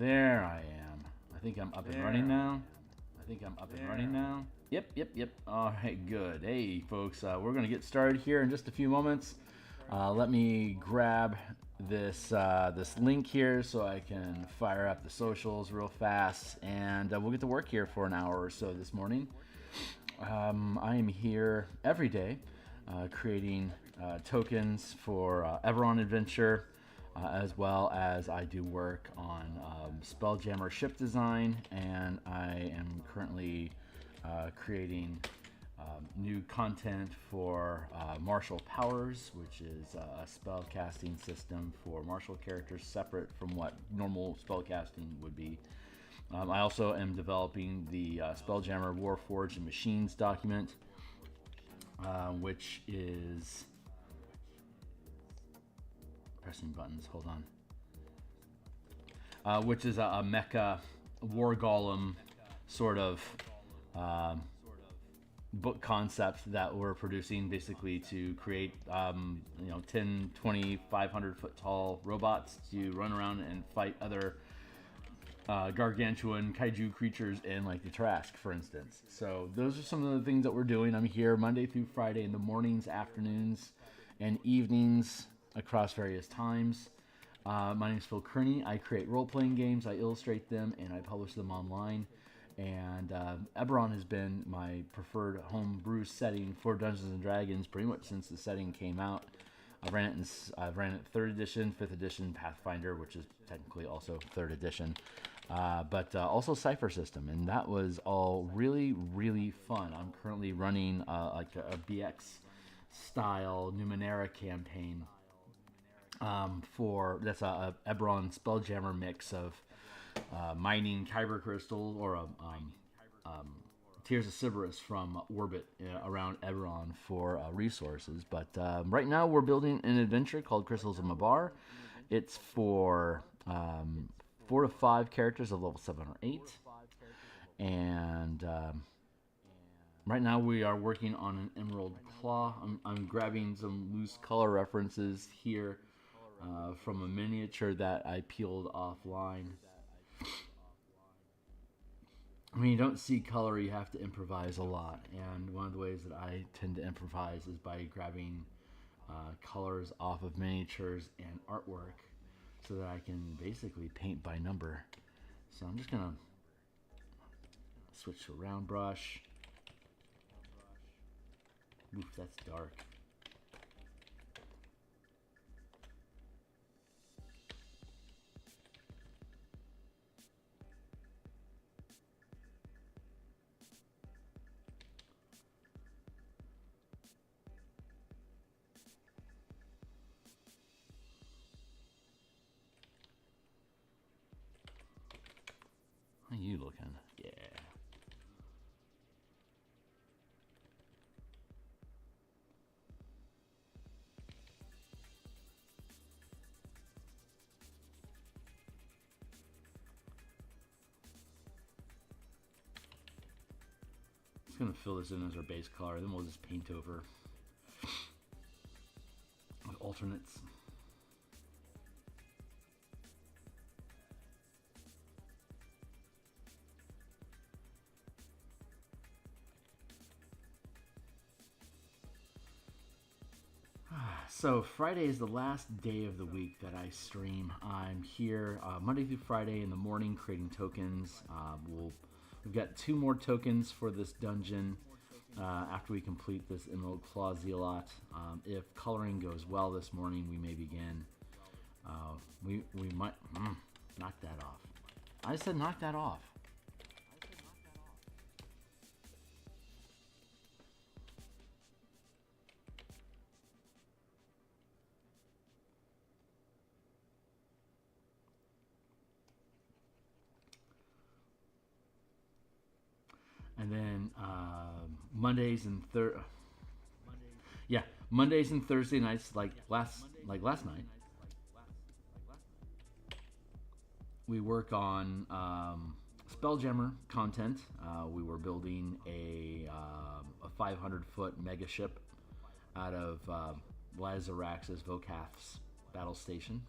There I am. I think I'm up and running now. Yep. All right, good. Hey, folks, we're going to get started here in just a few moments. Let me grab this link here so I can fire up the socials real fast, and we'll get to work here for an hour or so this morning. I am here every day creating tokens for Eberron Adventure, as well as I do work on Spelljammer ship design, and I am currently creating new content for martial powers, which is a spell casting system for martial characters separate from what normal spell casting would be. I also am developing the Spelljammer Warforged and Machines document, which is pressing buttons. Hold on. Which is a mecha war golem sort of book concept that we're producing, basically to create 10, 20, 500 foot tall robots to run around and fight other gargantuan kaiju creatures in like the Trask, for instance. So those are some of the things that we're doing. I'm here Monday through Friday in the mornings, afternoons, and evenings across various times. My name is Phil Kearney. I create role-playing games, I illustrate them, and I publish them online. And Eberron has been my preferred homebrew setting for Dungeons and Dragons pretty much since the setting came out. I've ran it 3rd edition, 5th edition, Pathfinder, which is technically also 3rd edition, but also Cypher System, and that was all really, really fun. I'm currently running like a BX style Numenera campaign that's a Eberron Spelljammer mix of mining Kyber crystal or Tears of Sybaris from orbit around Eberron for resources. But right now we're building an adventure called Crystals of Mabar. It's for 4 to 5 characters of level 7 or 8. And right now we are working on an Emerald Claw. I'm grabbing some loose color references here from a miniature that I peeled offline. When you don't see color, you have to improvise a lot, and one of the ways that I tend to improvise is by grabbing colors off of miniatures and artwork so that I can basically paint by number. So I'm just gonna switch to a round brush. Oof, that's dark. How you looking? Yeah. Just gonna fill this in as our base color, then we'll just paint over with alternates. So Friday is the last day of the week that I stream. I'm here Monday through Friday in the morning creating tokens. We've got 2 more tokens for this dungeon after we complete this Emerald Claw Zealot. If coloring goes well this morning, we may begin. We might knock that off. I said knock that off. And then Mondays and Mondays and Thursday nights, like last night, we work on Spelljammer content. We were building a 500-foot mega ship out of Lazarax's Vokath's battle station.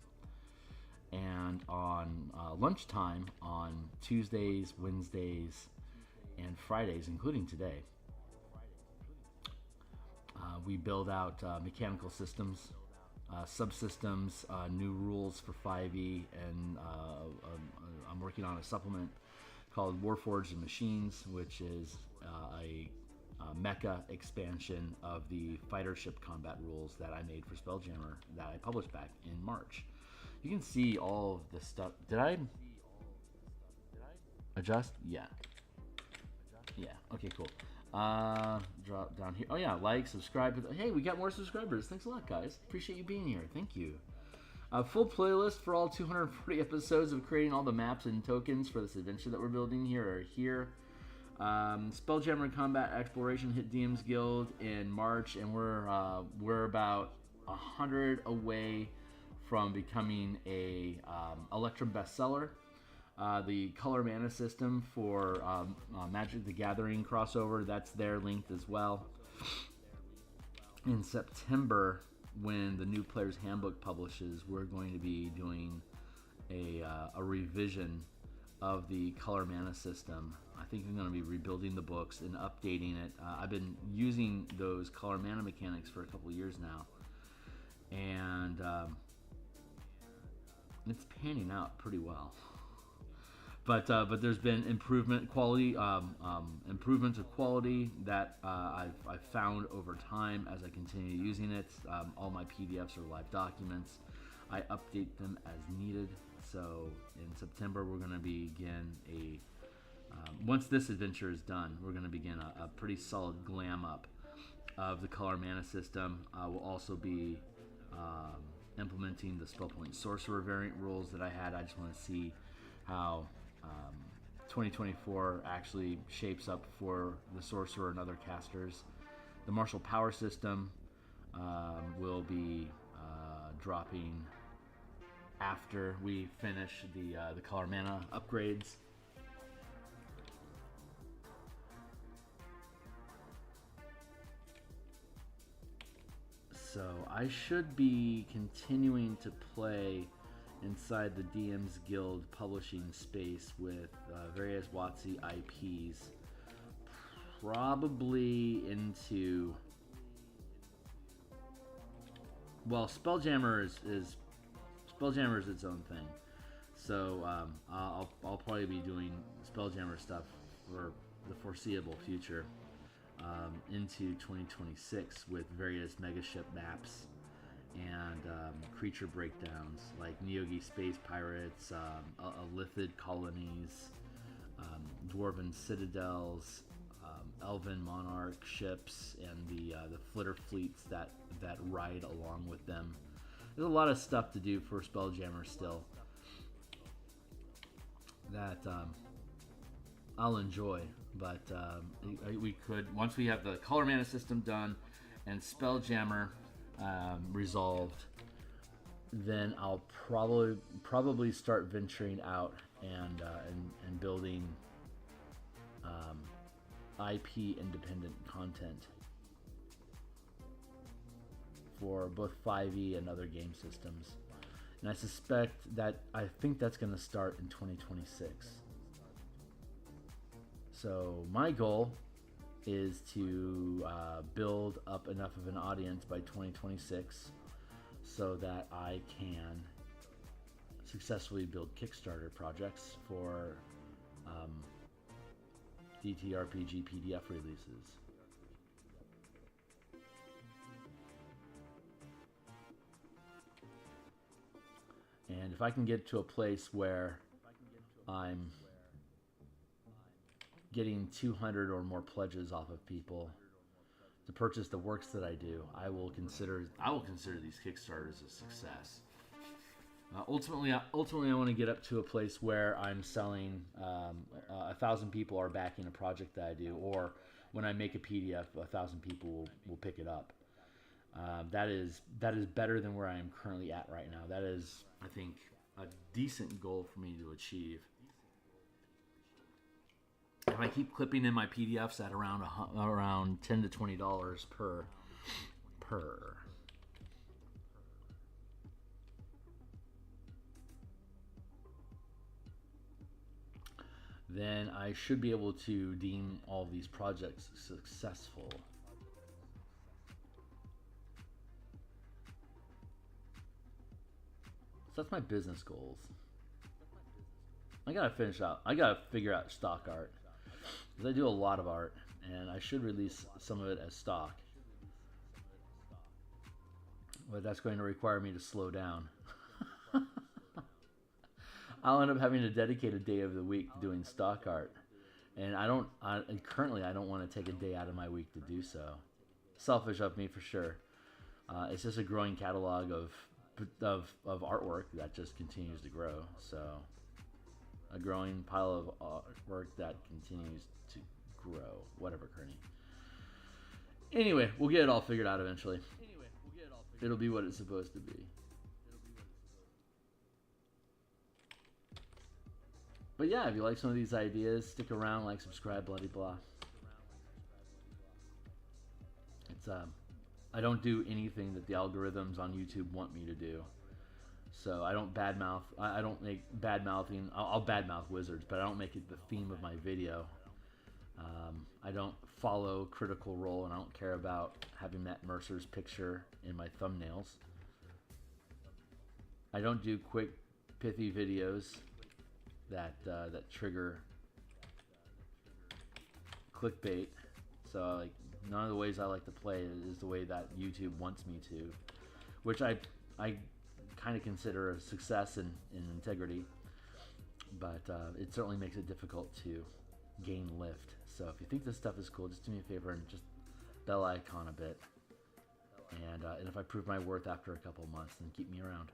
and on lunchtime on Tuesdays, Wednesdays, and Fridays, including today. We build out mechanical systems, subsystems, new rules for 5e, and I'm working on a supplement called Warforged and Machines, which is a mecha expansion of the fighter ship combat rules that I made for Spelljammer that I published back in March. You can see all of the stuff. Did I adjust? Yeah. Yeah. Okay, cool. Drop down here. Oh yeah, like, subscribe. Hey, we got more subscribers. Thanks a lot, guys. Appreciate you being here. Thank you. A full playlist for all 240 episodes of creating all the maps and tokens for this adventure that we're building here are here. Spelljammer Combat Exploration hit DMsGuild in March, and we're about 100 away from becoming a Electrum bestseller. The color mana system for Magic the Gathering crossover, that's there linked as well. In September, when the new Player's Handbook publishes, we're going to be doing a revision of the color mana system. I think I'm going to be rebuilding the books and updating it. I've been using those color mana mechanics for a couple of years now, and it's panning out pretty well. But there's been improvements of quality that I've found over time as I continue using it. All my PDFs are live documents. I update them as needed. So in September, we're going to begin once this adventure is done, we're going to begin a pretty solid glam up of the color mana system. We'll also be implementing the spell point sorcerer variant rules that I had. I just want to see how 2024 actually shapes up for the sorcerer and other casters. The martial power system will be dropping after we finish the color mana upgrades. So I should be continuing to play inside the DMsGuild publishing space with various WotC IPs, probably into, well, Spelljammer is its own thing. So I'll probably be doing Spelljammer stuff for the foreseeable future into 2026 with various megaship maps and creature breakdowns like Neogi Space Pirates, Illithid colonies, Dwarven citadels, Elven monarch ships, and the flitter fleets that ride along with them. There's a lot of stuff to do for Spelljammer still that I'll enjoy, but we could, once we have the color mana system done and Spelljammer resolved, then I'll probably start venturing out and building IP independent content for both 5e and other game systems. And I think that's going to start in 2026. So my goal is to build up enough of an audience by 2026 so that I can successfully build Kickstarter projects for ttrpg PDF releases. And if I can get to a place where I'm getting 200 or more pledges off of people to purchase the works that I do, I will consider these Kickstarters a success. Ultimately, I want to get up to a place where I'm selling 1,000 people are backing a project that I do, or when I make a PDF, 1,000 people will pick it up. That is better than where I am currently at right now. That is, I think, a decent goal for me to achieve. If I keep clipping in my PDFs at around $10 to $20 per. then I should be able to deem all these projects successful. So that's my business goals. I gotta figure out stock art, because I do a lot of art, and I should release some of it as stock. But that's going to require me to slow down. I'll end up having to dedicate a day of the week to doing stock art, and currently I don't want to take a day out of my week to do so. Selfish of me for sure. It's just a growing catalog of artwork that just continues to grow. So a growing pile of artwork that continues to grow. Whatever, Kearney. Anyway, we'll get it all figured out eventually. It'll be what it's supposed to be. But yeah, if you like some of these ideas, stick around, like, subscribe, blah, blah, blah. It's I don't do anything that the algorithms on YouTube want me to do. So I don't badmouth. I don't make bad mouthing. I'll badmouth wizards, but I don't make it the theme of my video. I don't follow Critical Role, and I don't care about having Matt Mercer's picture in my thumbnails. I don't do quick, pithy videos that trigger clickbait. So like none of the ways I like to play is the way that YouTube wants me to, which I kind of consider a success in integrity, but it certainly makes it difficult to gain lift. So if you think this stuff is cool, just do me a favor and just bell icon a bit, and if I prove my worth after a couple of months, then keep me around.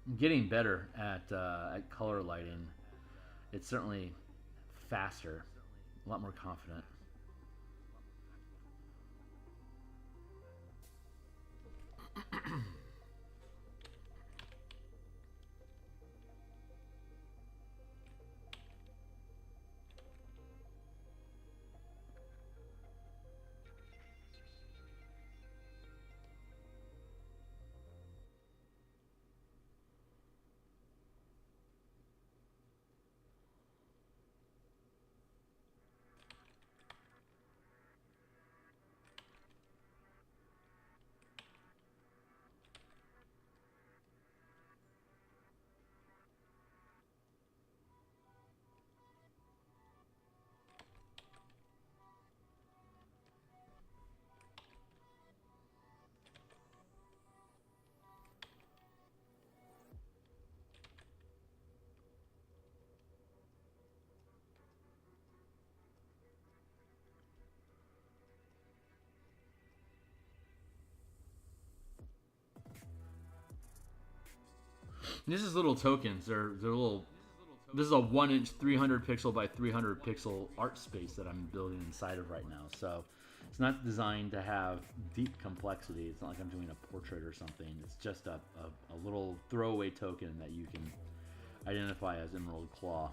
I'm getting better at color lighting. It's certainly faster, a lot more confident. This is little tokens. They're little. This is a 1-inch, 300 pixel by 300 pixel art space that I'm building inside of right now. So it's not designed to have deep complexity. It's not like I'm doing a portrait or something. It's just a little throwaway token that you can identify as Emerald Claw.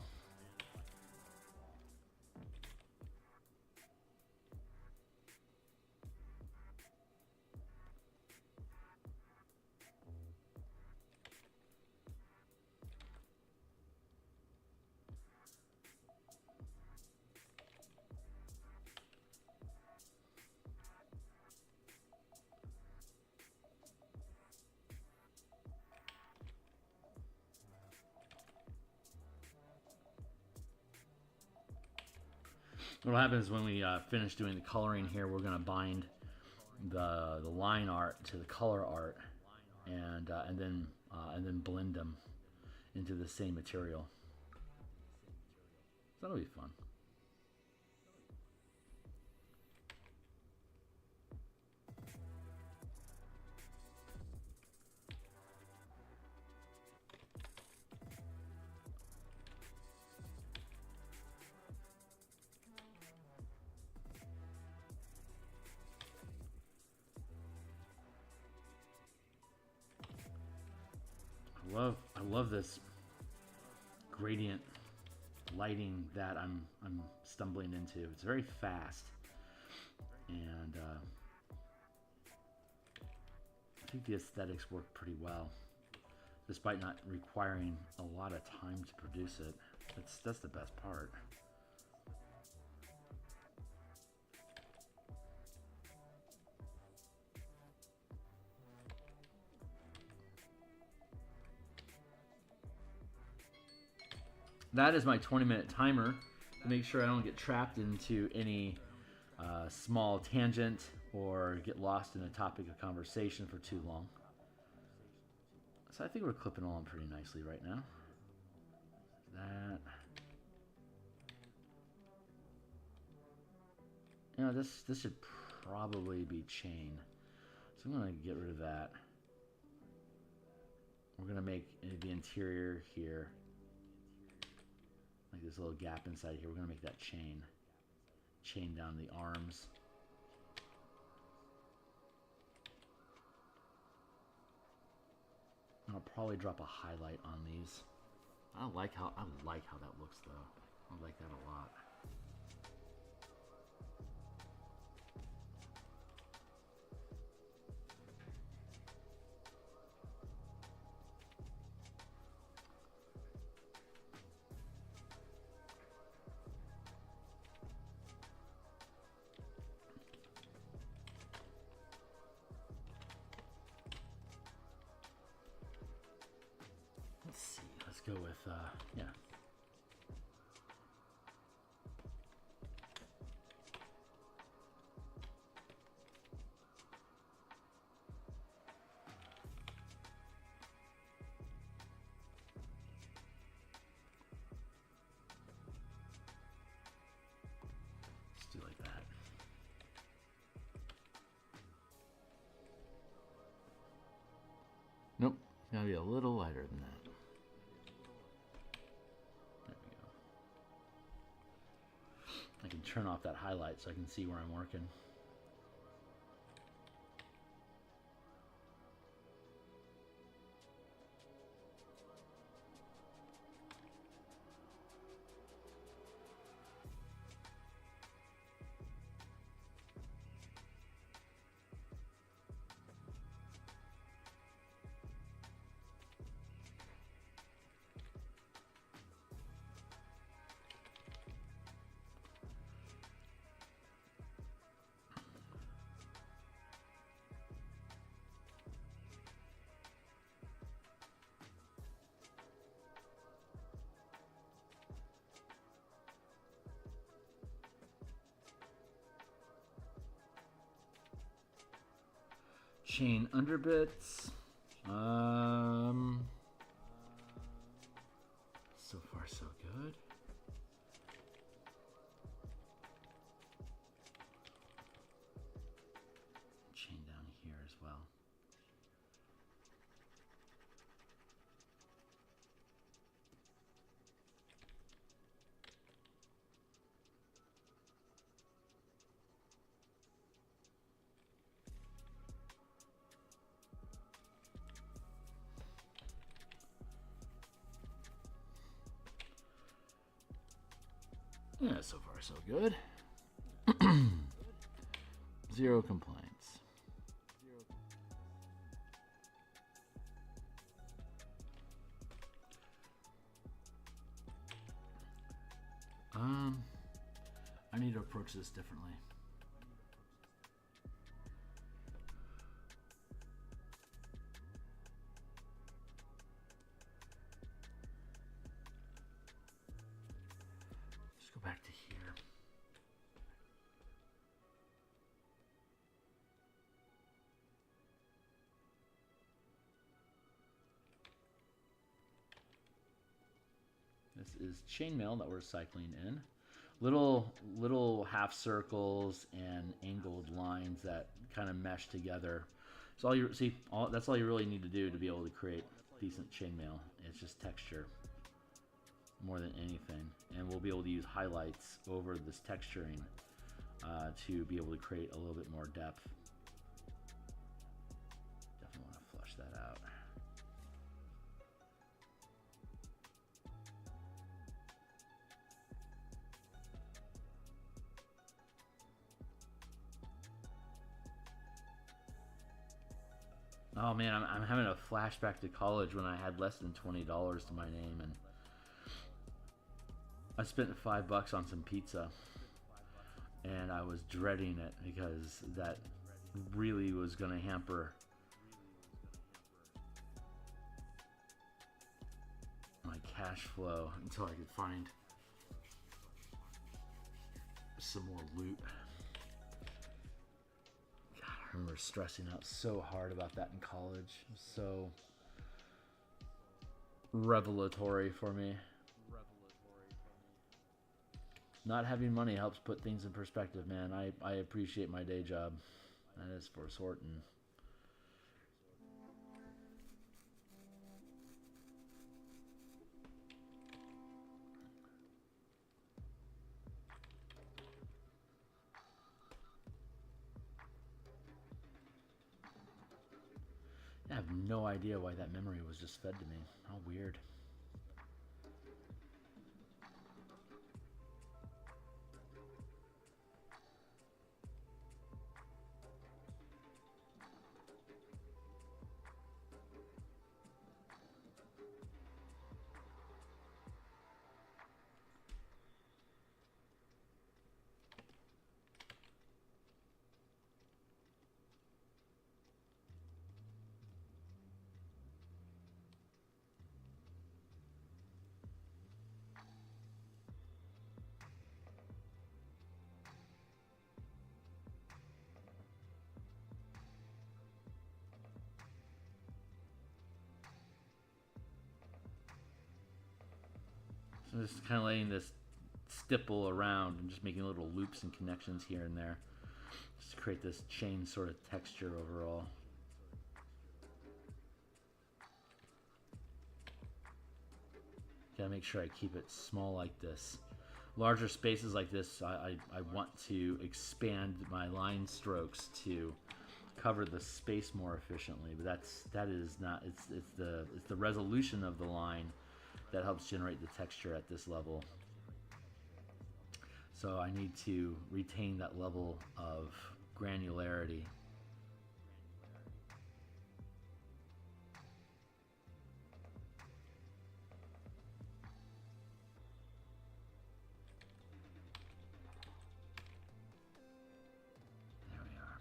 What happens when we finish doing the coloring here, we're going to bind the line art to the color art, and then blend them into the same material. So that'll be fun. I love this gradient lighting that I'm stumbling into. It's very fast, and I think the aesthetics work pretty well, despite not requiring a lot of time to produce it. That's the best part. That is my 20-minute timer to make sure I don't get trapped into any small tangent or get lost in a topic of conversation for too long. So I think we're clipping along pretty nicely right now. That. You know, this should probably be chain. So I'm going to get rid of that. We're going to make the interior here, like this little gap inside here. We're going to make that chain. Chain down the arms. I'll probably drop a highlight on these. I like how that looks though. I like that a lot. Let's see. Let's go with yeah. Let's do like that. Nope. It's gotta be a little lighter than that. I can turn off that highlight so I can see where I'm working. Chain underbits. So far so good. Chain down here as well. Yeah, so far so good. Zero complaints. I need to approach this differently. Back to here. This is chainmail that we're cycling in. Little half circles and angled lines that kind of mesh together. So that's all you really need to do to be able to create decent chainmail. It's just texture more than anything, and we'll be able to use highlights over this texturing to be able to create a little bit more depth. Definitely want to flush that out. Oh man, I'm having a flashback to college when I had less than $20 to my name, and I spent $5 on some pizza, and I was dreading it because that really was going to hamper my cash flow until I could find some more loot. God, I remember stressing out so hard about that in college. It was so revelatory for me. Not having money helps put things in perspective, man. I appreciate my day job. That is for certain. I have no idea why that memory was just fed to me. How weird. So just kind of letting this stipple around and just making little loops and connections here and there, just to create this chain sort of texture overall. Gotta make sure I keep it small like this. Larger spaces like this, I want to expand my line strokes to cover the space more efficiently, but that is not. It's the resolution of the line that helps generate the texture at this level. So I need to retain that level of granularity. There we are.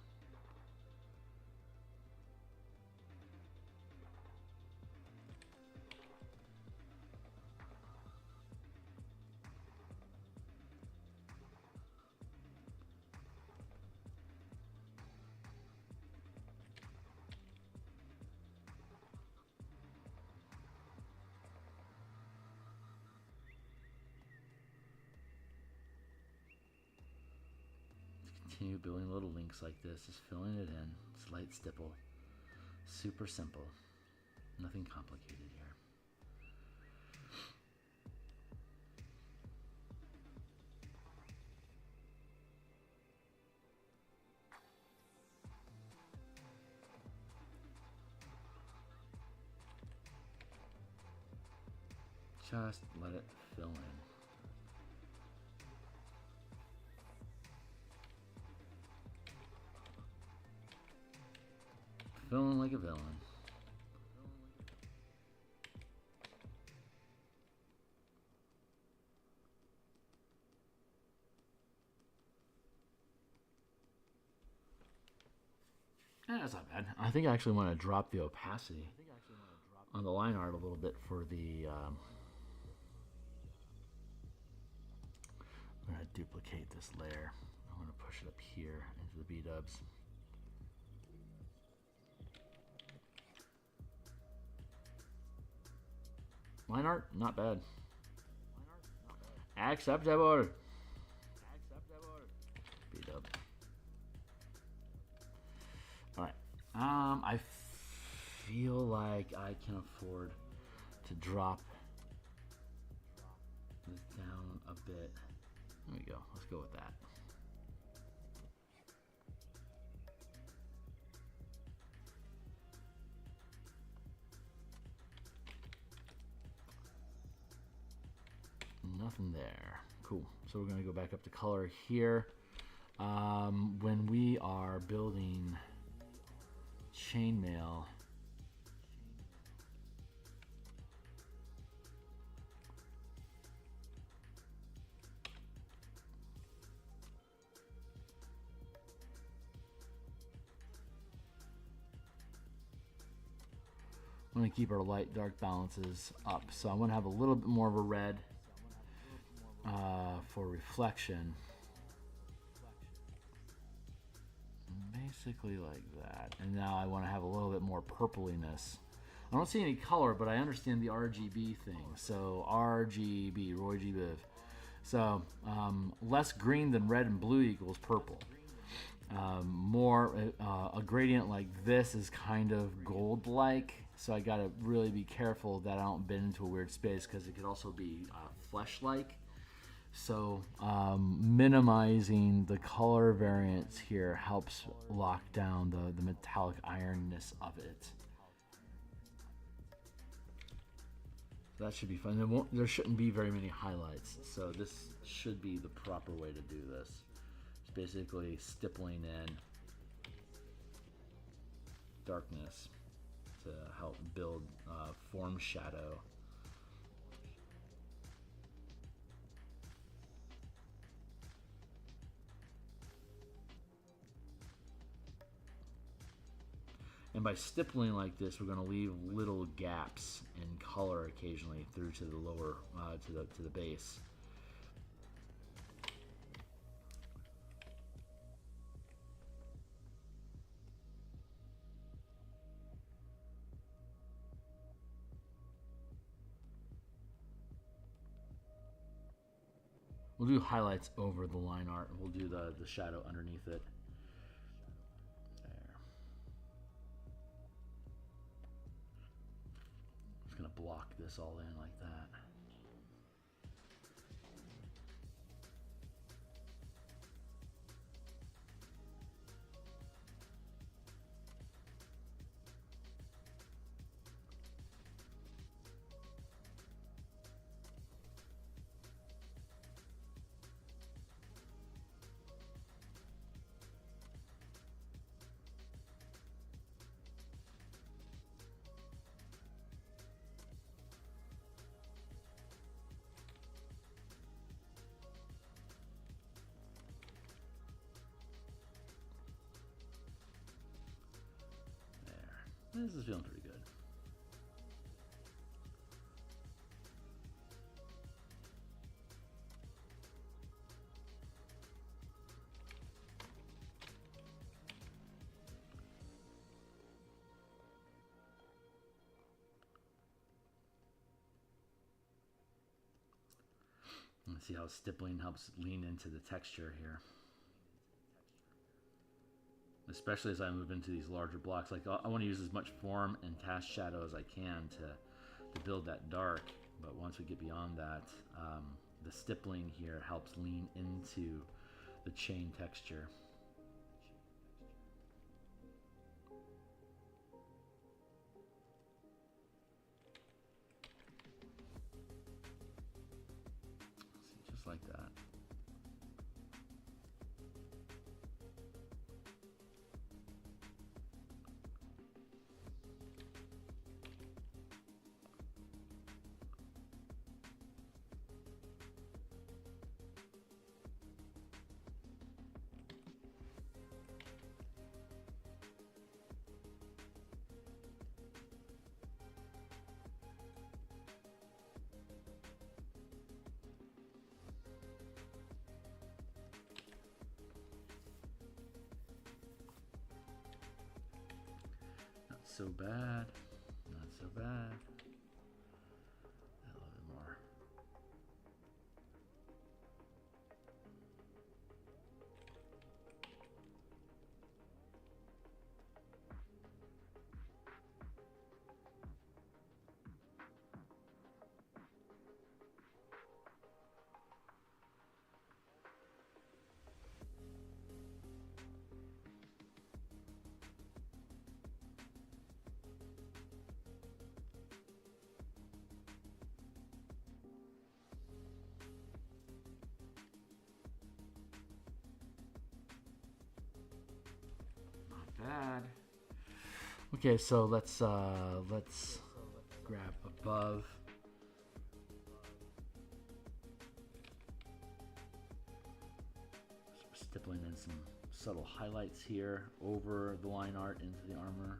Continue building little links like this, just filling it in. Slight stipple. Super simple. Nothing complicated here. Just let it fill in. Feeling like a villain. That's not bad. I think I actually want to drop the opacity on the line art a little bit for the... I'm going to duplicate this layer. I'm going to push it up here into the B-dubs. Line art, not bad. Acceptable. B-dub. Alright. I feel like I can afford to drop this down a bit. There we go. Let's go with that. Nothing there. Cool. So we're going to go back up to color here. When we are building chainmail, I'm going to keep our light dark balances up. So I'm going to have a little bit more of a red for reflection. Basically like that. And now I want to have a little bit more purpliness. I don't see any color, but I understand the RGB thing. So RGB, Roy G. Biv. So less green than red and blue equals purple. A gradient like this is kind of gold-like. So I got to really be careful that I don't bend into a weird space, because it could also be flesh-like. So minimizing the color variance here helps lock down the metallic ironness of it. That should be fun. There shouldn't be very many highlights, so this should be the proper way to do this. It's basically stippling in darkness to help build form shadow. And by stippling like this, we're going to leave little gaps in color occasionally through to the lower, to the base. We'll do highlights over the line art. We'll do the shadow underneath it. Going to block this all in like that. This is feeling pretty good. Let's see how stippling helps lean into the texture here. Especially as I move into these larger blocks. Like, I want to use as much form and cast shadow as I can to build that dark. But once we get beyond that, the stippling here helps lean into the chain texture. See, just like that. So bad, not so bad. A little bit more. Bad. Okay, so let's grab above. So stippling in some subtle highlights here over the line art into the armor.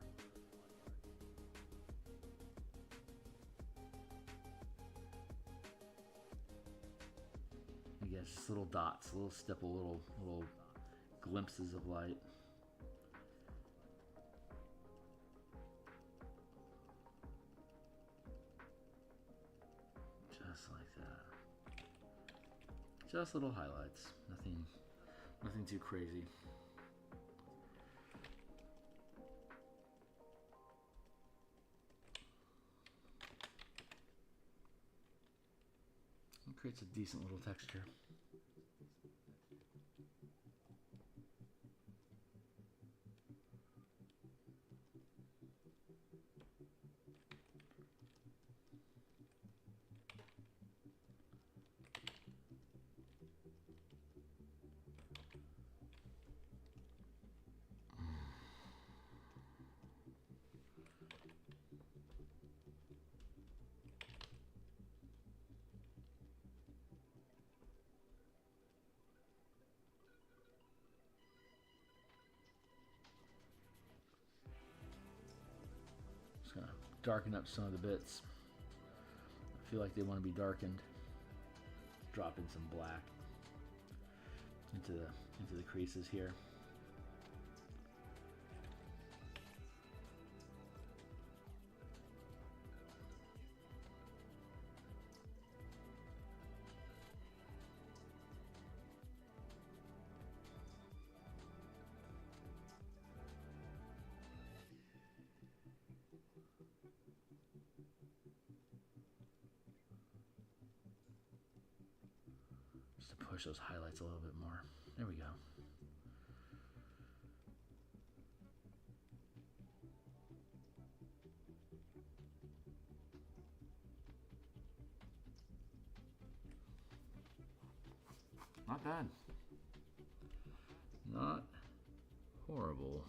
guess, just little dots, little stipple, little glimpses of light. Just like that. Just little highlights. Nothing too crazy. It creates a decent little texture. Gonna darken up some of the bits. I feel like they want to be darkened. Drop in some black into the creases here. Just to push those highlights a little bit more. There we go. Not bad. Not horrible.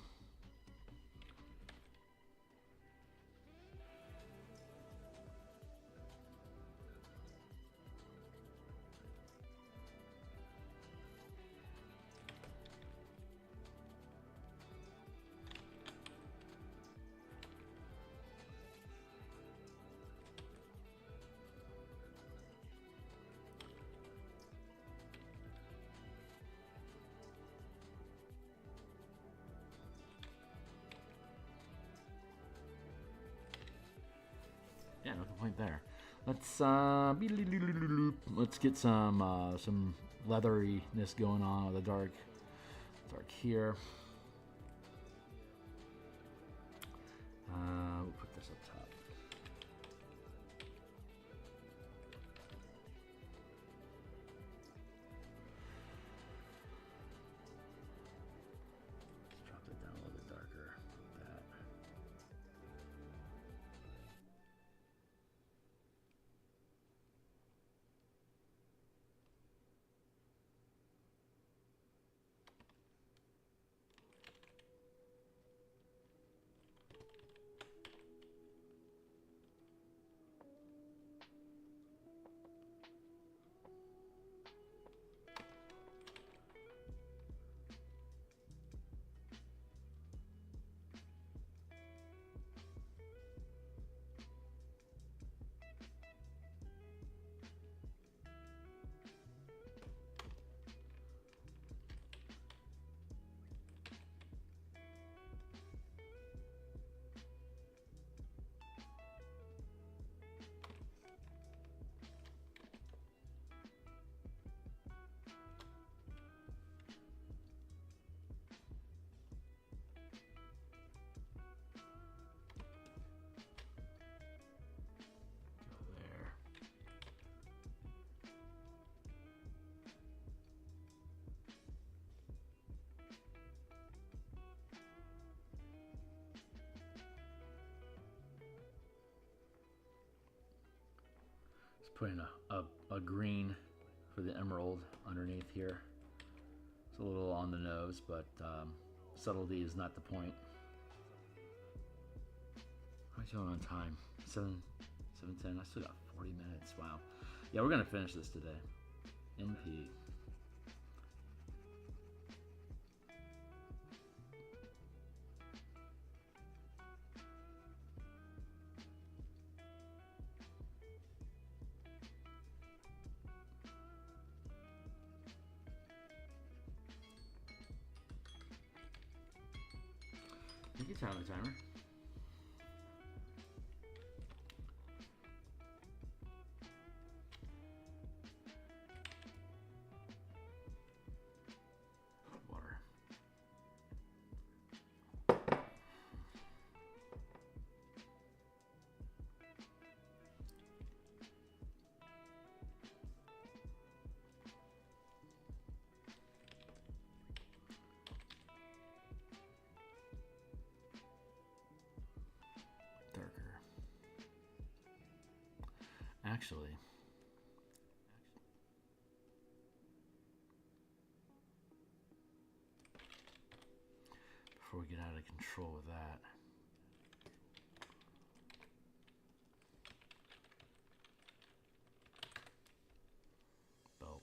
Yeah, no complaint there. Let's get some leatheriness going on with the dark here. We'll put this up top. Let's drop that down a little bit darker. Like that. Putting a green for the emerald underneath here. It's a little on the nose, but subtlety is not the point. How am I doing on time? 7:10. I still got 40 minutes. Wow. Yeah, we're gonna finish this today. NP. Take your time with the timer. Water. Darker. Actually, before we get out of control with that, belt.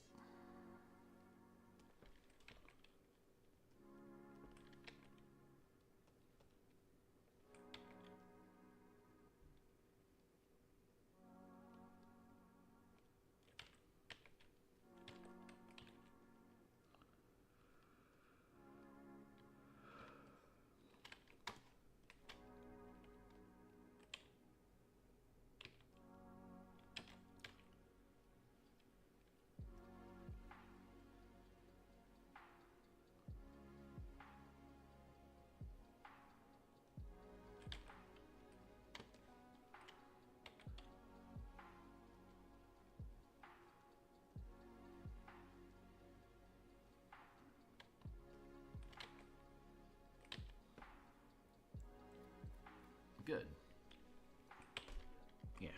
Good. Yeah.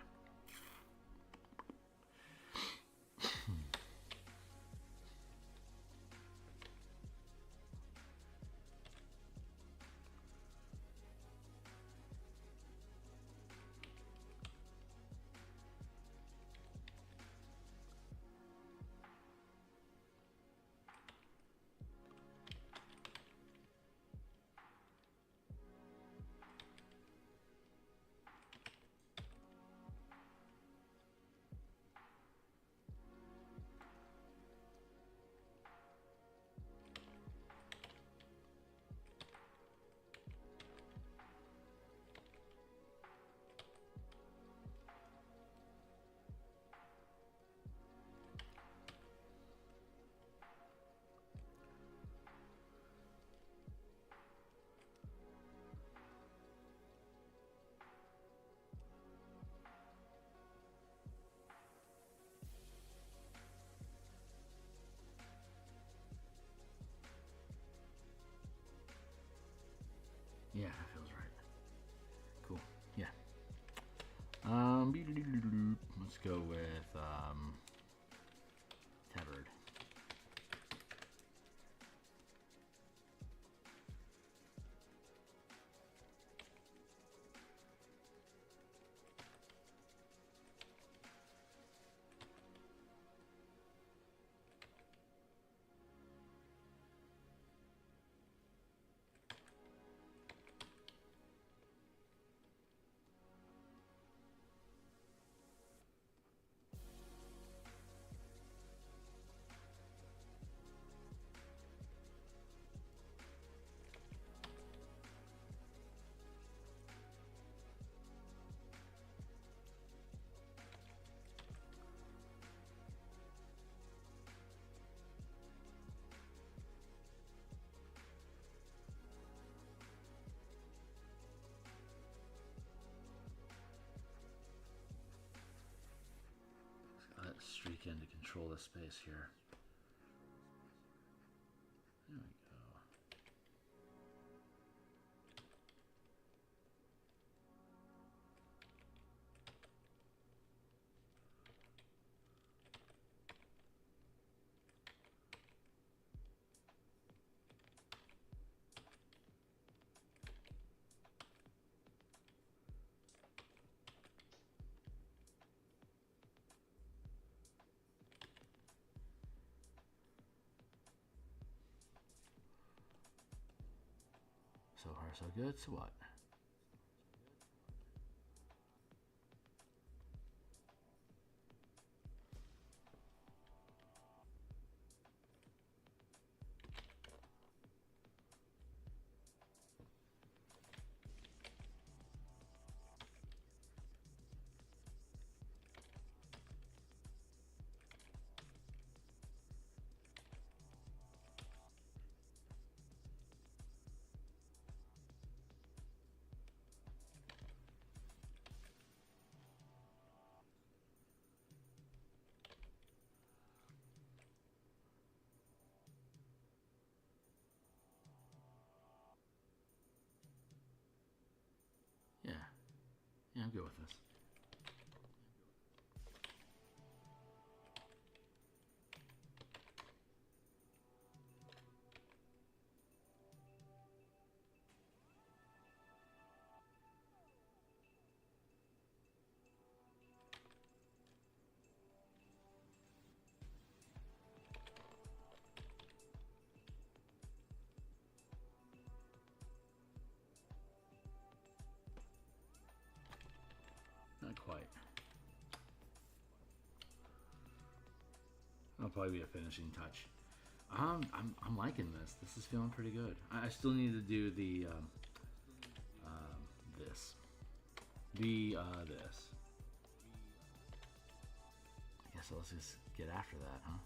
Yeah, that feels right. Cool. Yeah. Let's go with tabard. Let's streak in to control the space here. There we go. So far, so good. So what? I'm good with this. Not quite. That'll probably be a finishing touch. I'm liking this. This is feeling pretty good. I still need to do the this. This. I guess let's just get after that, huh?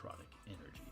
Necrotic energy.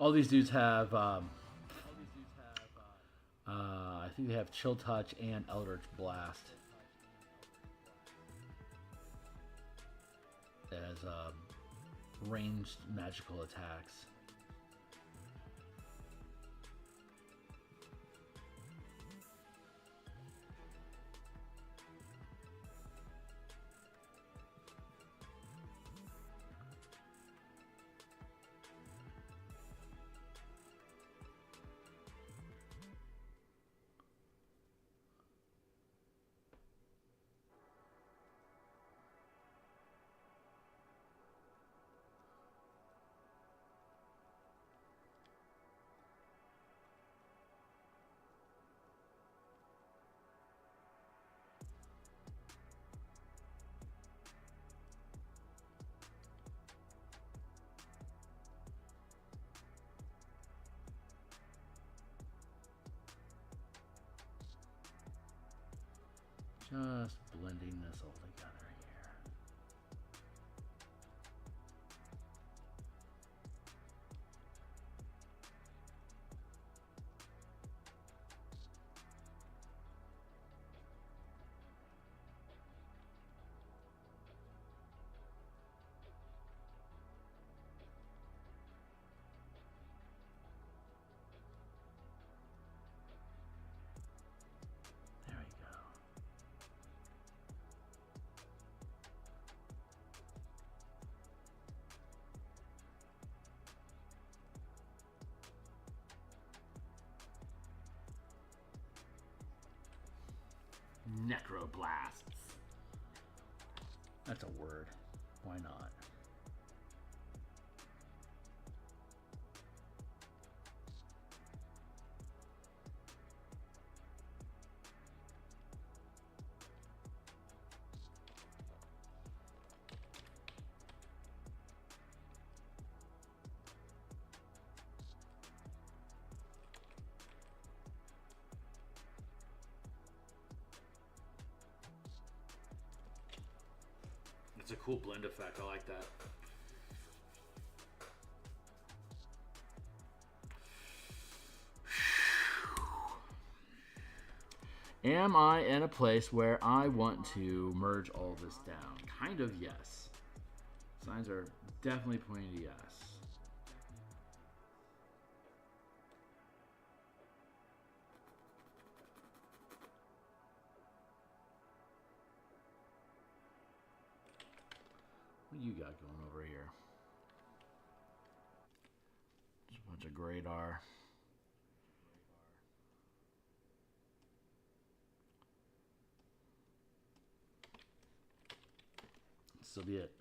All these dudes have, I think they have Chill Touch and Eldritch Blast as ranged magical attacks. Just blending this all together here. There we go. Necroblasts. That's a word. Why not? It's a cool blend effect. I like that. Am I in a place where I want to merge all this down? Kind of, yes. Signs are definitely pointing to yes. What do you got going over here? Just a bunch of Greydar. So be it.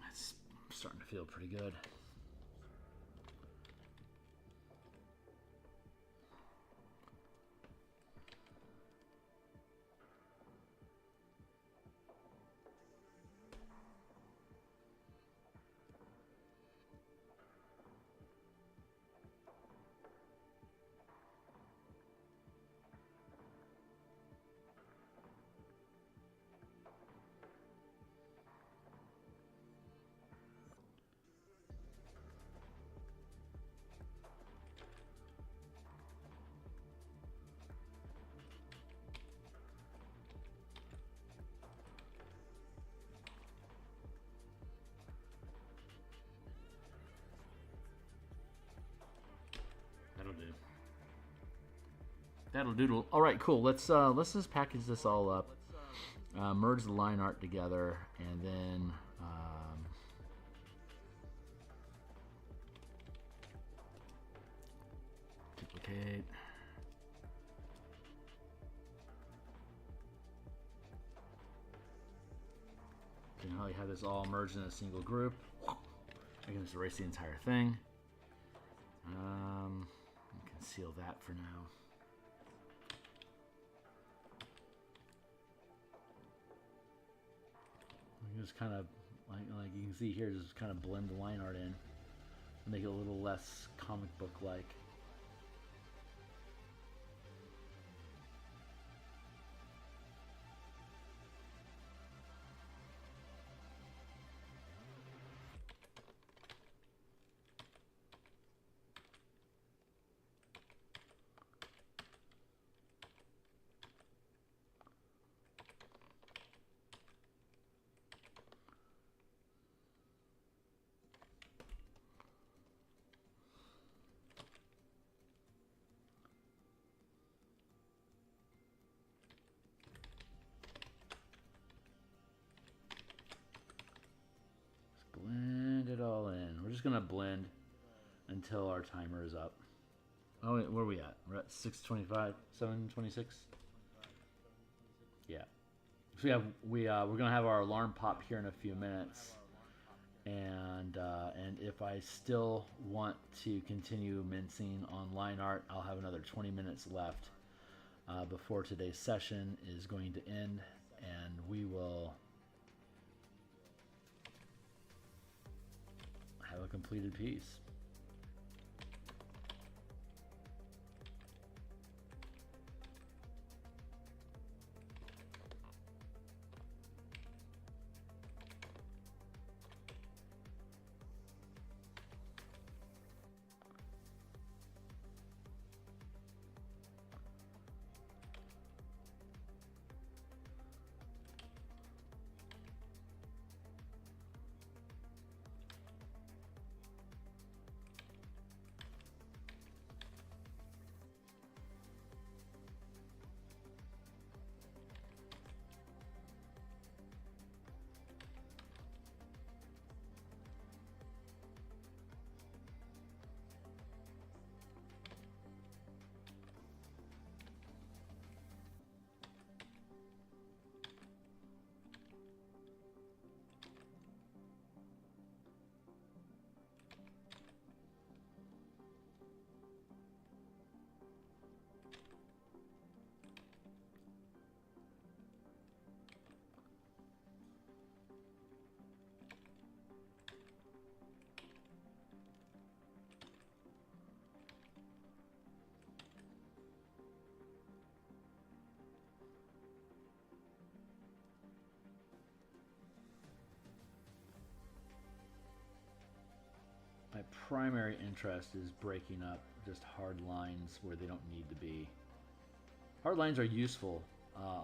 That's starting to feel pretty good. That'll do. That'll doodle. All right, cool. Let's just package this all up, merge the line art together, and then duplicate. So now you have this all merged in a single group. I can just erase the entire thing. Conceal that for now. You just kind of, like you can see here, just kind of blend the line art in, make it a little less comic book like. Blend it all in. We're just gonna blend until our timer is up. Oh, wait, where are we at? We're at 6:25, 7:26. Yeah. So we're gonna have our alarm pop here in a few minutes, and if I still want to continue mincing on line art, I'll have another 20 minutes left before today's session is going to end, and we will have a completed piece. my primary interest is breaking up just hard lines where they don't need to be. Hard lines are useful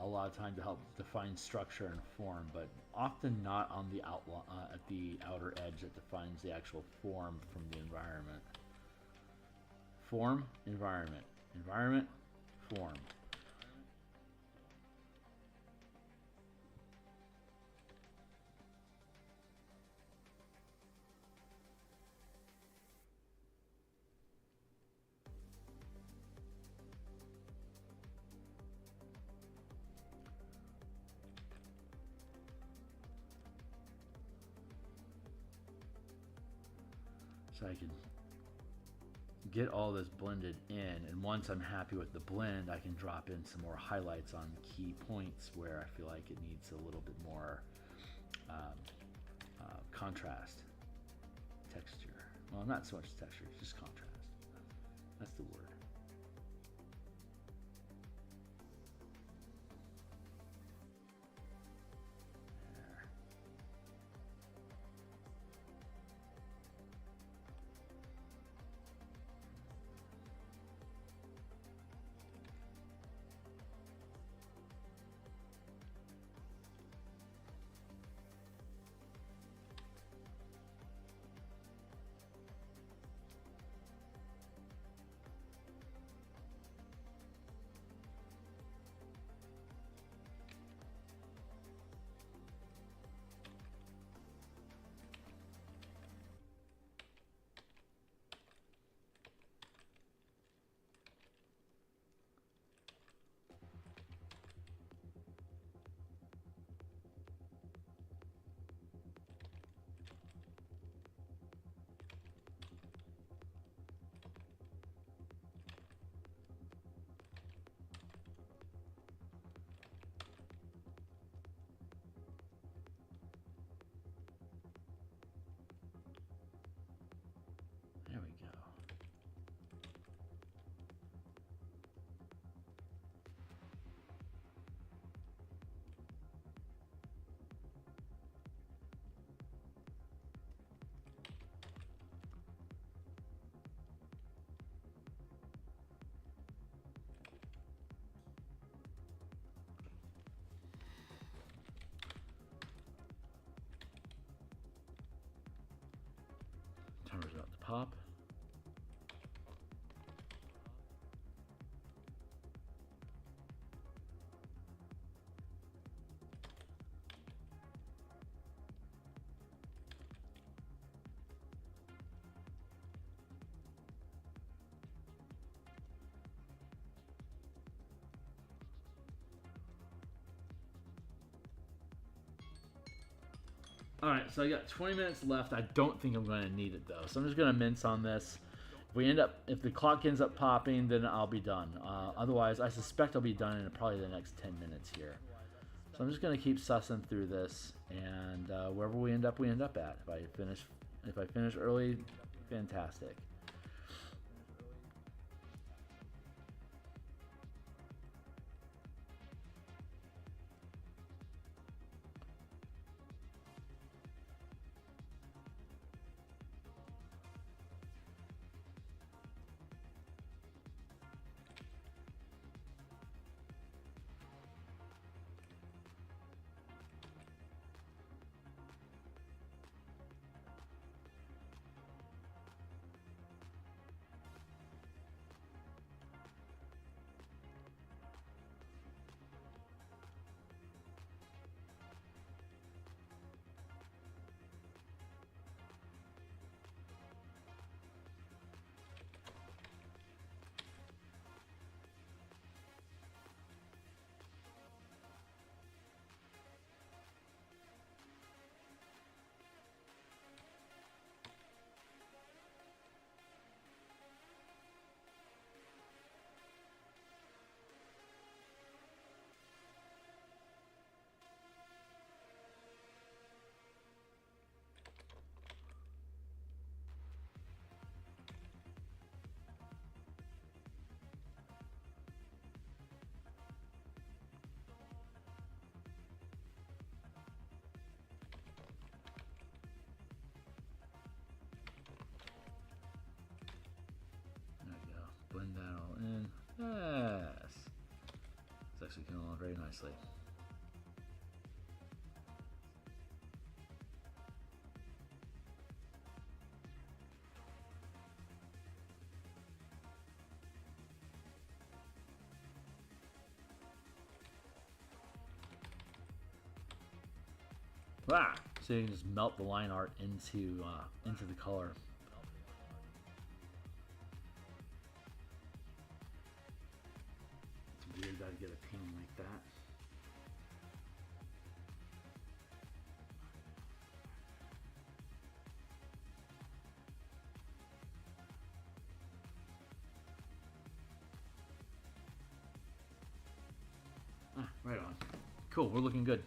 a lot of time to help define structure and form, but often not on the at the outer edge that defines the actual form from the environment. Form, environment, environment, form. So I can get all this blended in, and once I'm happy with the blend, I can drop in some more highlights on key points where I feel like it needs a little bit more contrast, texture. Well, not so much texture, just contrast. That's the word. There we go. Timer's about to pop. Alright, so I got 20 minutes left. I don't think I'm going to need it though, so I'm just going to mince on this. If the clock ends up popping, then I'll be done. Otherwise, I suspect I'll be done in probably the next 10 minutes here. So I'm just going to keep sussing through this, and wherever we end up at. If I finish early, fantastic. blend that all in. Yes. It's actually coming along very nicely. Ah! So you can just melt the line art into the color. It's weird that I get a painting like that. Ah, right on. Cool, we're looking good.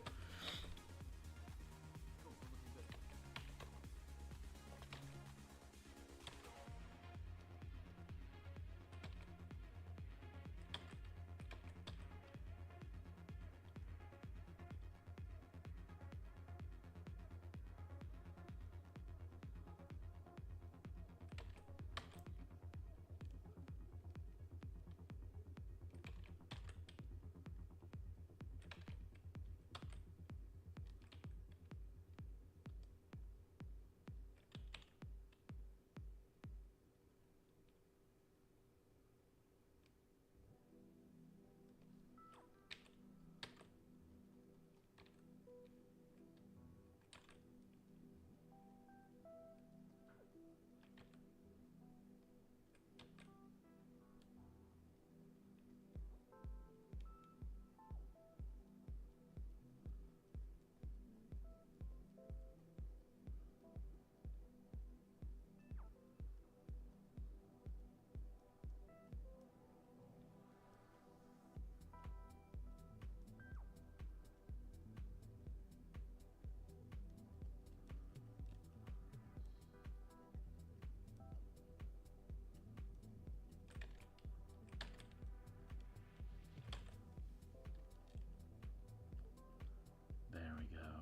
There we go.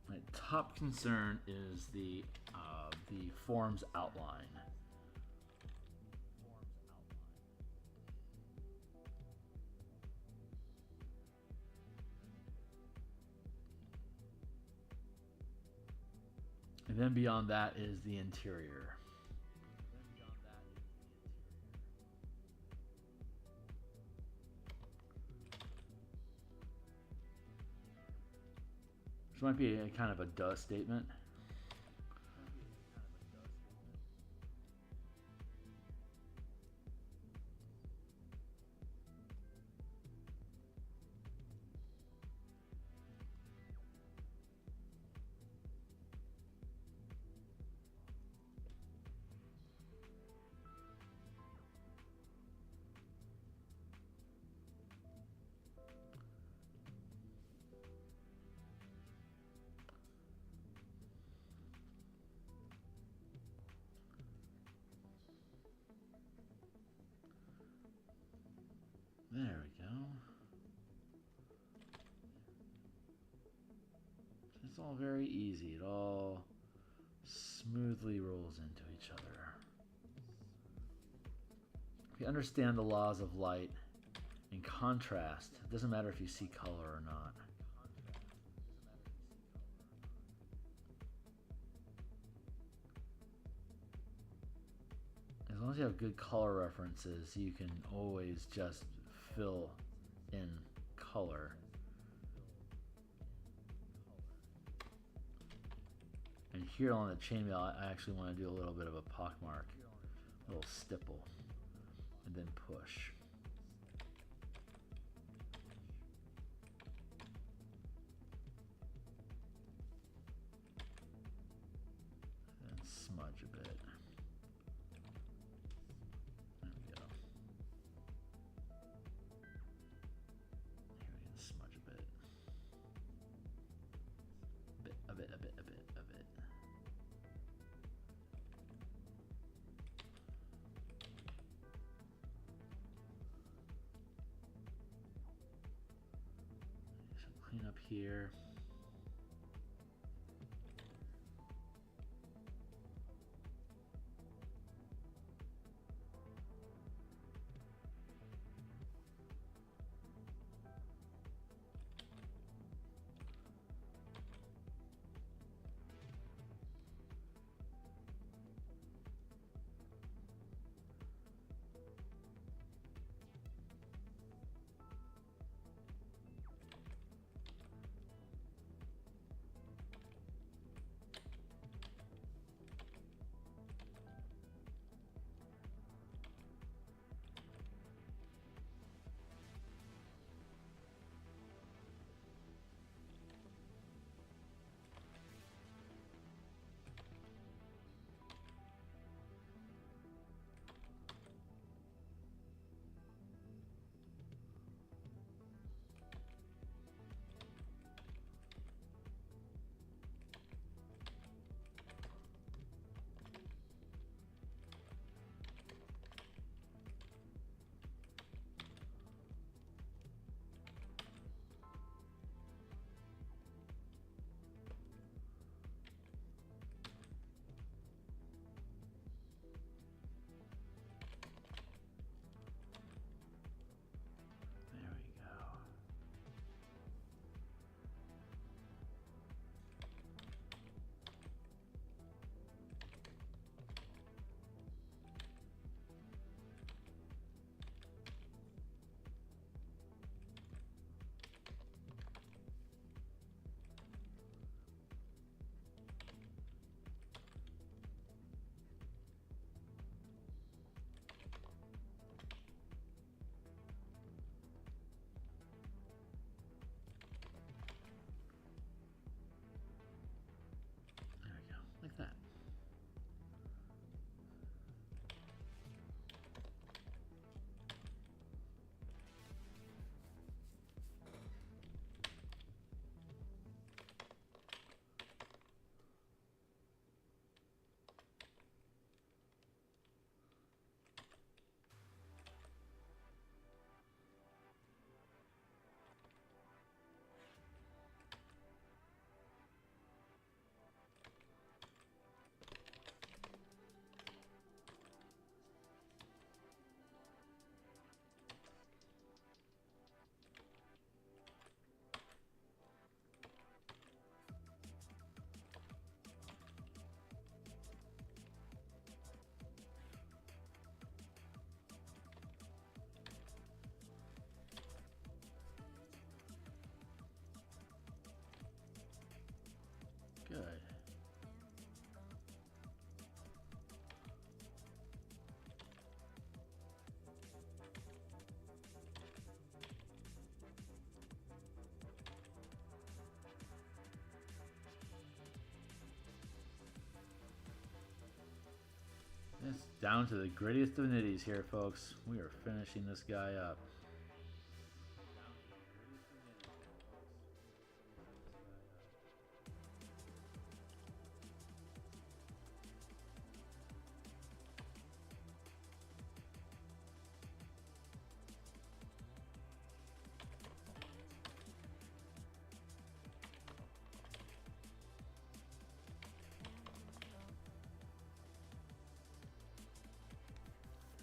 My top concern is the form's outline. And then beyond that is the interior. Which might be a kind of a duh statement. There we go. It's all very easy. It all smoothly rolls into each other. If you understand the laws of light and contrast, it doesn't matter if you see color or not. As long as you have good color references, you can always just fill in color. And here on the chainmail, I actually want to do a little bit of a pockmark, a little stipple, and then push. And smudge a bit. There we go. Here we can smudge a bit. A bit. Clean up here. It's down to the grittiest of nitties here, folks. We are finishing this guy up.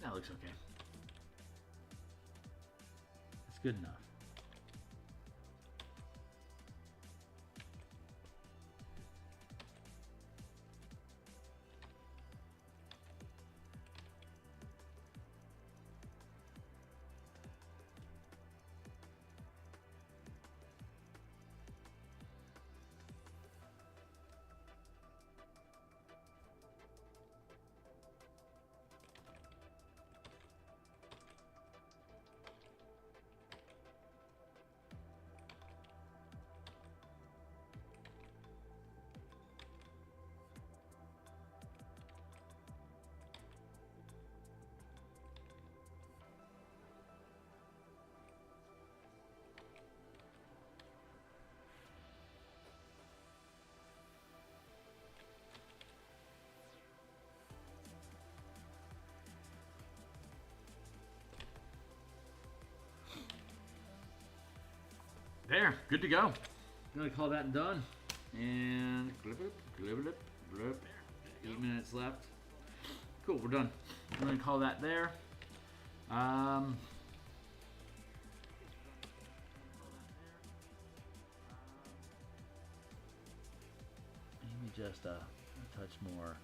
That looks okay. It's good enough. There, good to go. I'm gonna call that done. And 8 minutes left. Cool, we're done. I'm gonna call that there. Maybe just a touch more.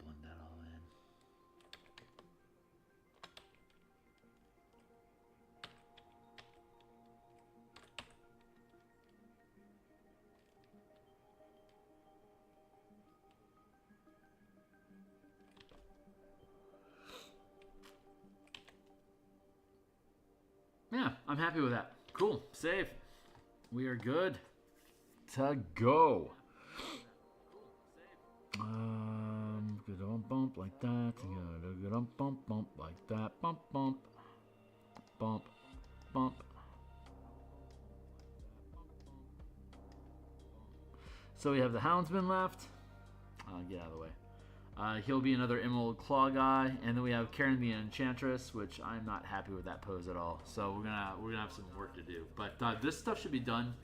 Blend that all in. Yeah, I'm happy with that. Cool, save. We are good to go. Good bump like that. Good bump like that. Bump. So we have the Houndsman left. Get out of the way. He'll be another Emerald Claw guy, and then we have Karen the Enchantress, which I'm not happy with that pose at all. So we're gonna have some work to do. But this stuff should be done.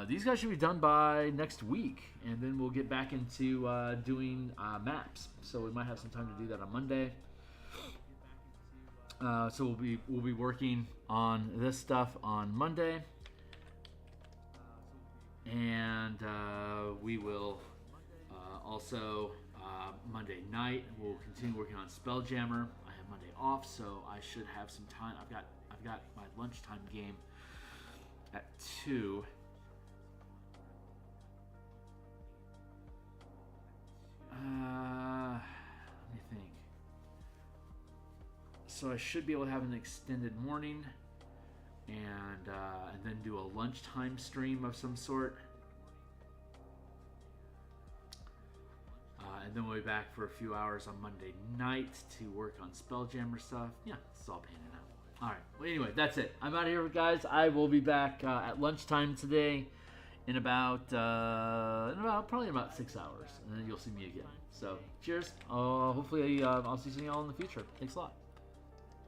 These guys should be done by next week, and then we'll get back into doing maps. So we might have some time to do that on Monday. So we'll be working on this stuff on Monday, and we will also Monday night we'll continue working on Spelljammer. I have Monday off, so I should have some time. I've got my lunchtime game at 2. Let me think. So I should be able to have an extended morning, and then do a lunchtime stream of some sort. And then we'll be back for a few hours on Monday night to work on Spelljammer stuff. Yeah, it's all panning out. All right. Well, anyway, that's it. I'm out of here, guys. I will be back at lunchtime today in about probably in about 6 hours, and then you'll see me again. So cheers. Hopefully I'll see some of y'all in the future. Thanks a lot.